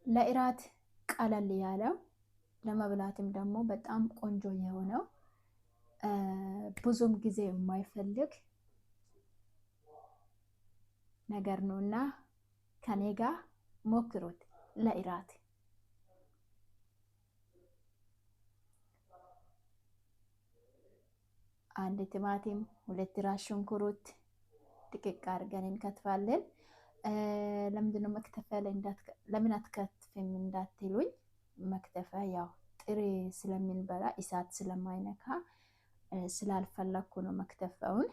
ለኢራት ቀለል ያለው ለመብላትም ደግሞ በጣም ቆንጆ የሆነው ብዙም ጊዜ የማይፈልግ ነገር ነውና ከኔ ጋር ሞክሩት። ለኢራት አንድ ቲማቲም፣ 2 ራስ ሽንኩርት ድቅቅ አድርገን እንከትፋለን። ለምንድነው መክተፍ ላይ ለምን አትከትፍም እንዳትሉኝ፣ መክተፍ ያው ጥሬ ስለምንበላ እሳት ስለማይነካ ስላልፈለኩ ነው መክተፈውን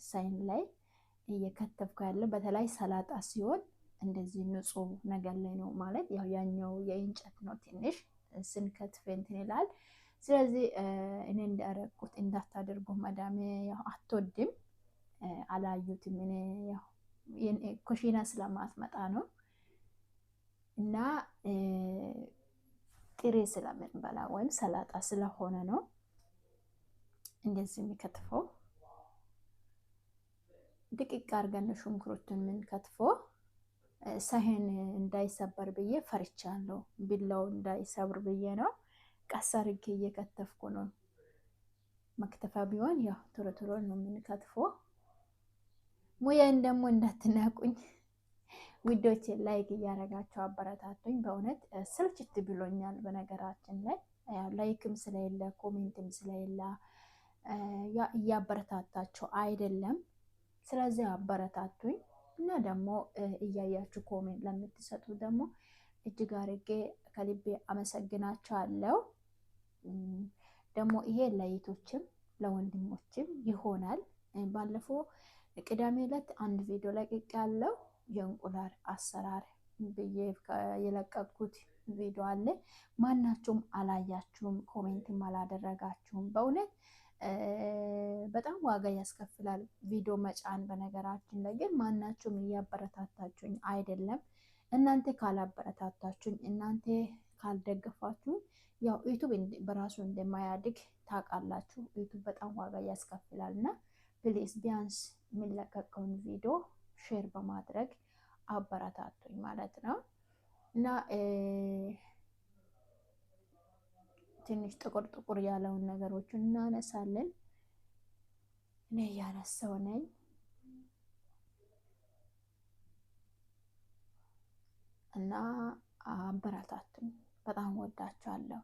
ሳይን ላይ እየከተፍኩ ያለው። በተለይ ሰላጣ ሲሆን እንደዚህ ንጹህ ነገር ላይ ነው ማለት ያው ያኛው የእንጨት ነው ትንሽ ስንከትፍ እንትን ይላል። ስለዚህ እኔ እንዳረኩት እንዳታደርጉ መዳሜ ያው አትወድም፣ አላዩትም። እኔ ያው ኩሽና ስለማትመጣ ነው እና ጥሬ ስለምንበላ ወይም ሰላጣ ስለሆነ ነው እንደዚህ የሚከትፈው። ድቅቅ አድርገን ሽንኩርቱን የምንከትፈው ሳህን እንዳይሰበር ብዬ ፈርቻለሁ። ቢላው እንዳይሰብር ብዬ ነው ቀስ አድርጌ እየከተፍኩ ነው። መክተፋ ቢሆን ያው ቶሎ ቶሎ ነው የምንከትፈው። ሙያዬን ደግሞ እንዳትናቁኝ ቪዲዮቼ ላይክ እያረጋችሁ አበረታቱኝ። በእውነት ስልችት ብሎኛል። በነገራችን ላይ ላይክም ስለሌለ ኮሜንትም ስለሌለ እያበረታታችሁ አይደለም። ስለዚህ አበረታቱኝ እና ደግሞ እያያችሁ ኮሜንት ለምትሰጡ ደግሞ እጅግ አድርጌ ከልቤ አመሰግናችኋለሁ። ደግሞ ይሄ ለይቶችም ለወንድሞችም ይሆናል። ባለፈው ቅዳሜ ዕለት አንድ ቪዲዮ ለቅቄያለሁ። የእንቁላል አሰራር ብዬ የለቀቅኩት ቪዲዮ አለ። ማናችሁም አላያችሁም፣ ኮሜንትም አላደረጋችሁም። በእውነት በጣም ዋጋ ያስከፍላል ቪዲዮ መጫን። በነገራችን ላይ ግን ማናችሁም እያበረታታችሁኝ አይደለም። እናንተ ካላበረታታችሁኝ፣ እናንተ ካልደገፋችሁ ያው ዩቱብ በራሱ እንደማያድግ ታውቃላችሁ። ዩቱብ በጣም ዋጋ ያስከፍላል እና ፕሊዝ ቢያንስ የሚለቀቀውን ቪዲዮ ሼር በማድረግ አበረታቱኝ ማለት ነው። እና ትንሽ ጥቁር ጥቁር ያለውን ነገሮችን እናነሳለን። እኔ እያነሳው ነኝ እና አበረታቱኝ። በጣም ወዳችኋለሁ።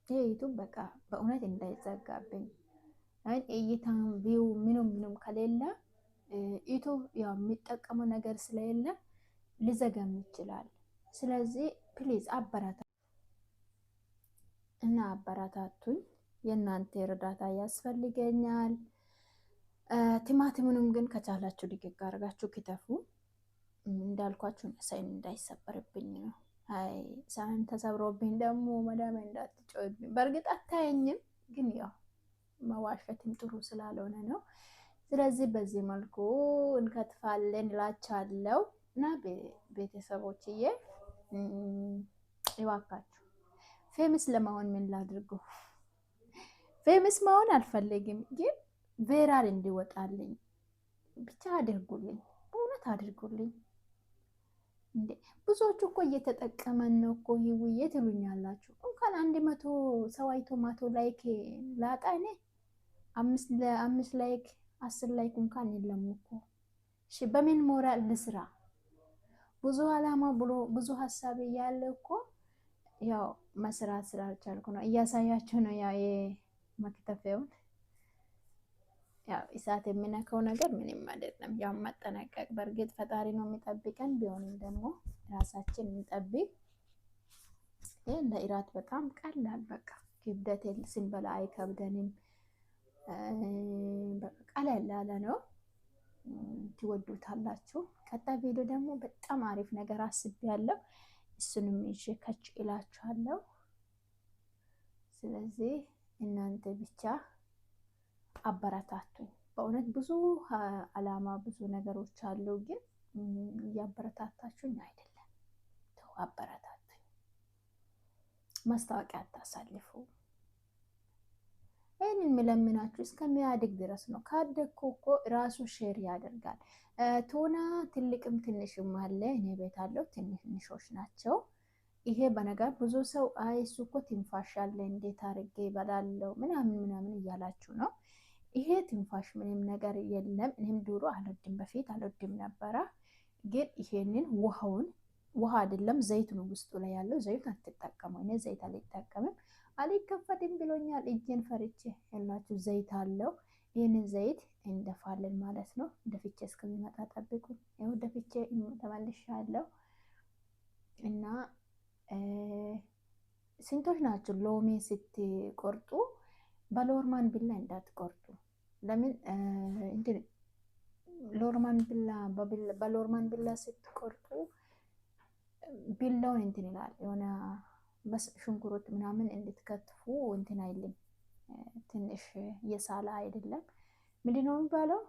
ይሄ ዩቱብ በቃ በእውነት እንዳይዘጋብኝ እይታም ቪው ምንም ከሌለ ዩቱብ ያው የሚጠቀመው ነገር ስለሌለ ሊዘጋም ይችላል። ስለዚህ ፕሊዝ አበረታቱኝ። የእናንተ እርዳታ ያስፈልገኛል። ቲማቲሙንም ግን ከቻላችሁ ድቅቅ አድርጋችሁ ክተፉ። እንዳልኳችሁ ሳይን እንዳይሰበርብኝ ነው። አይ ሳህን ተሰብሮብኝ ደግሞ መዳሜ እንዳትጮህብኝ። በእርግጥ አታየኝም፣ ግን ያው መዋሸትም ጥሩ ስላልሆነ ነው። ስለዚህ በዚህ መልኩ እንከትፋለን እላችኋለሁ እና ቤተሰቦችዬ ይዋካችሁ። ፌመስ ለመሆን ምን ላድርገው? ፌመስ መሆን አልፈልግም፣ ግን ቬራል እንዲወጣልኝ ብቻ አድርጉልኝ። በእውነት አድርጉልኝ። እንዴ ብዙዎቹ እኮ እየተጠቀመን ነው እኮ ይውዬ ትሉኛላችሁ። እንኳን 100 ሰው አይቶ 100 ላይክ ላጣ እኔ 5 ላይክ 10 ላይክ እንኳን የለም እኮ። እሺ በምን ሞራል ልስራ? ብዙ አላማ ብሎ ብዙ ሀሳብ እያለ እኮ ያው መስራት ስላልቻልኩ ነው። እያሳያችሁ ነው ያው የመክተፊያውን ያው እሳት የሚነካው ነገር ምንም አይደለም። ያው መጠነቀቅ በእርግጥ ፈጣሪ ነው የሚጠብቀን። ቢሆንም ደግሞ ራሳችን እንጠብቅ። ለኢራት በጣም ቀላል በቃ ክብደት ስንበላ አይከብደንም። በቃ ቀለል ያለ ነው። ትወዱታላችሁ። ቀጣይ ቪዲዮ ደግሞ በጣም አሪፍ ነገር አስቤያለሁ። እሱንም ይዤ ከች እላችኋለሁ። ስለዚህ እናንተ ብቻ አበረታቱኝ። በእውነት ብዙ አላማ ብዙ ነገሮች አሉ፣ ግን እያበረታታችሁኝ አይደለም። ተው አበረታቱኝ። ማስታወቂያ አታሳልፉ። ይህን የሚለምናችሁ እስከሚያድግ ድረስ ነው። ካደግኩ እኮ ራሱ ሼር ያደርጋል። ቱና ትልቅም ትንሽም አለ። እኔ ቤት አለው ትንሾች ናቸው። ይሄ በነገር ብዙ ሰው አይ እሱ እኮ ትንፋሽ አለ እንዴት አድርጌ ይበላለው ምናምን ምናምን እያላችሁ ነው። ይሄ ትንፋሽ ምንም ነገር የለም። እኔም ድሮ አልወድም፣ በፊት አልወድም ነበረ። ግን ይሄንን ውሃ አይደለም ዘይት ነው ውስጡ ላይ ያለው። ዘይት አትጠቀሙ። እኔ ዘይት አልጠቀምም፣ አልከፈትም ብሎኛል። እጄን ፈርቼ ያላችሁ ዘይት አለው። ይህንን ዘይት እንደፋለን ማለት ነው። ደፍቼ እስከሚመጣ ጠብቁኝ። ይኸው ደፍቼ ተመልሻለሁ። እና ስንቶች ናቸው ሎሚ ስትቆርጡ በሎርማን ቢላ እንዳትቆርጡ? ለምን እንትን በሎርማን ቢላ ስትቆርጡ ቢላውን እንትን ይላል የሆነ ሽንኩርት ምናምን እንድትከትፉ እንትን አይልም። ትንሽ የሳላ አይደለም። ምንድነው የሚባለው?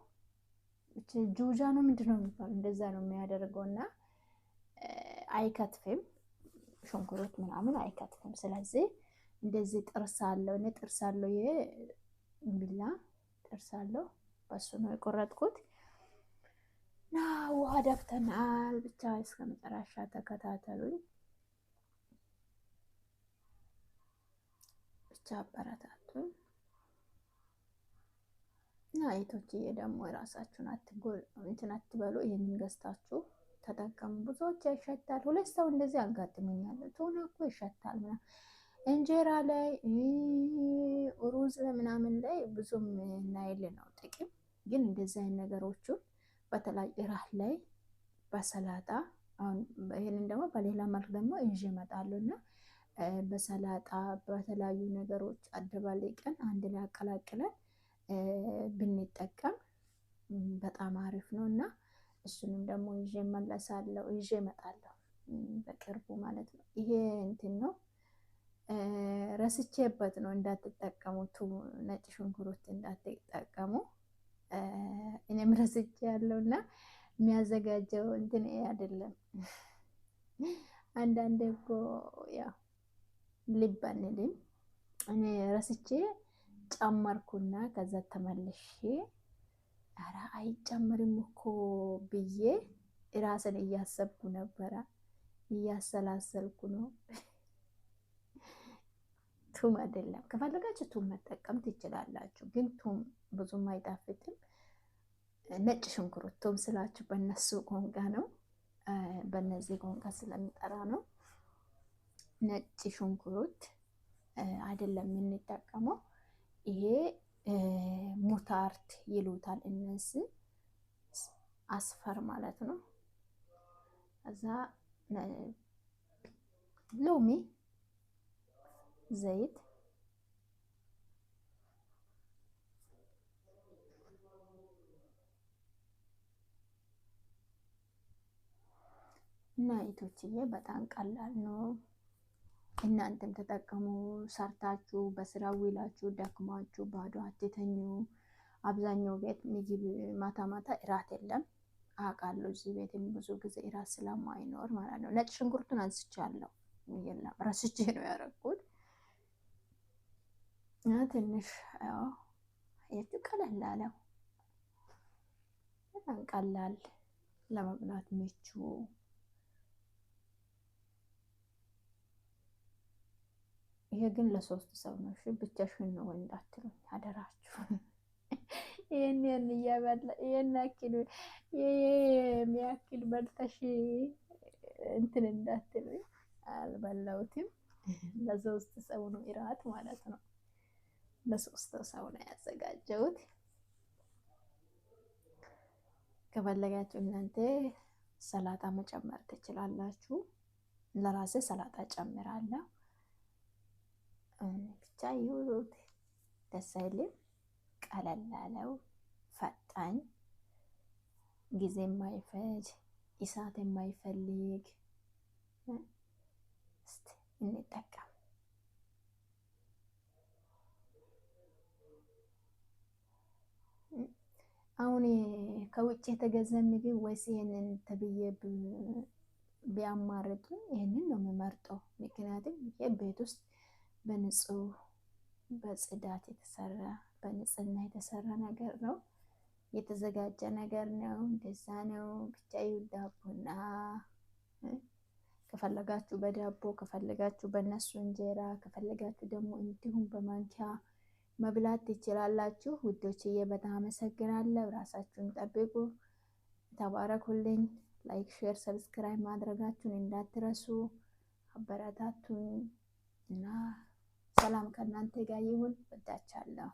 ጁጃ ነው ምንድነው የሚባለው? እንደዛ ነው የሚያደርገው እና አይከትፍም። ሽንኩርት ምናምን አይከትፍም። ስለዚህ እንደዚህ ጥርስ አለው። እኔ ጥርስ አለው፣ ይሄ ቢላ ጥርስ አለው። በሱ ነው የቆረጥኩት። እና ውሃ ደፍተናል። ብቻ እስከ መጨረሻ ተከታተሉኝ። ብቻ አበረታቱኝ። እና አይቶችዬ ደግሞ የራሳችሁን እንትን አትበሉ። ይሄንን ገዝታችሁ ተጠቀሙ። ብዙዎች ይሸታል። ሁለት ሰው እንደዚህ አጋጥሞኛል። ቱና እኮ ይሸታል ምናምን እንጀራ ላይ ሩዝ ምናምን ላይ ብዙም ናይል ነው ጥቅም። ግን እንደዚህ አይነት ነገሮቹን በተለይ እራት ላይ በሰላጣ አሁን ይሄንን ደግሞ በሌላ መልክ ደግሞ ይዤ እመጣለሁ እና በሰላጣ በተለያዩ ነገሮች አደባልቀን አንድ ላይ አቀላቅለን ብንጠቀም በጣም አሪፍ ነው እና እሱንም ደግሞ ይዤ እመለሳለሁ፣ ይዤ እመጣለሁ በቅርቡ ማለት ነው። ይሄ እንትን ነው ረስቼበት ነው እንዳትጠቀሙ፣ ነጭ ሽንኩርት እንዳትጠቀሙ። እኔም ረስቼ ያለው እና የሚያዘጋጀው እንትን አይደለም። አንዳንዴ እኮ ያው ልብ አንልም። እኔ ረስቼ ጨመርኩና ከዛ ተመልሼ ኧረ አይጨምርም እኮ ብዬ ራስን እያሰብኩ ነበረ፣ እያሰላሰልኩ ነው። ቱም አይደለም። ከፈለጋችሁ ቱም መጠቀም ትችላላችሁ፣ ግን ቱም ብዙም አይጣፍጥም። ነጭ ሽንኩርት ቱም ስላችሁ በእነሱ ቋንቋ ነው፣ በእነዚህ ቋንቋ ስለሚጠራ ነው። ነጭ ሽንኩርት አይደለም የምንጠቀመው። ይሄ ሙታርት ይሉታል እነዚህ፣ አስፈር ማለት ነው። ከዛ ሎሚ፣ ዘይት እና ኢቶችዬ በጣም ቀላል ነው። እናንተም ተጠቀሙ። ሰርታችሁ በስራ ውላችሁ ደክማችሁ ባዶ አትተኙ። አብዛኛው ቤት ምግብ ማታ ማታ እራት የለም አውቃለሁ። እዚህ ቤትም ብዙ ጊዜ እራት ስለማይኖር ማለት ነው። ነጭ ሽንኩርቱን አንስቻለሁ፣ የለም ረስቼ ነው ያደረኩት። ትንሽ ያው ቀለል አለው፣ በጣም ቀላል ለመብላት ምቹ። ይሄ ግን ለሶስት ሰው ነው። እሺ ብቻሽን ነው እንዳትሉኝ አደራችሁ። ይሄን እያበላ ይሄን ያክል የሚያክል በልተሽ እንትን እንዳትሉኝ። አልበላሁትም። ለሶስት ሰው ነው እራት ማለት ነው። ለሶስት ሰው ነው ያዘጋጀሁት። ከፈለጋችሁ እናንተ ሰላጣ መጨመር ትችላላችሁ። ለራሴ ሰላጣ ጨምራለሁ። ብቻ ይሁት ደስ አይልም? ቀለል ያለው ፈጣን፣ ጊዜ የማይፈጅ እሳት የማይፈልግ። እስቲ እንጠቀም። አሁን ከውጭ የተገዛ ምግብ ወይስ ይሄንን ተብዬ ቢያማርጡ ይሄንን ነው የምመርጠው። ምክንያቱም ይሄ ቤት ውስጥ በንጹህ በጽዳት የተሰራ በንጽህና የተሰራ ነገር ነው፣ የተዘጋጀ ነገር ነው። እንደዛ ነው ብቻ። ዳቦና ከፈለጋችሁ በዳቦ ከፈለጋችሁ በእነሱ እንጀራ ከፈለጋችሁ ደግሞ እንዲሁም በማንኪያ መብላት ትችላላችሁ። ውዶችዬ በጣም አመሰግናለሁ። ራሳችሁን ጠብቁ። ተባረኩልኝ። ላይክ፣ ሼር፣ ሰብስክራይብ ማድረጋችሁን እንዳትረሱ። አበረታቱኝ እና ሰላም ከእናንተ ጋር ይሁን። ወዳቻለሁ።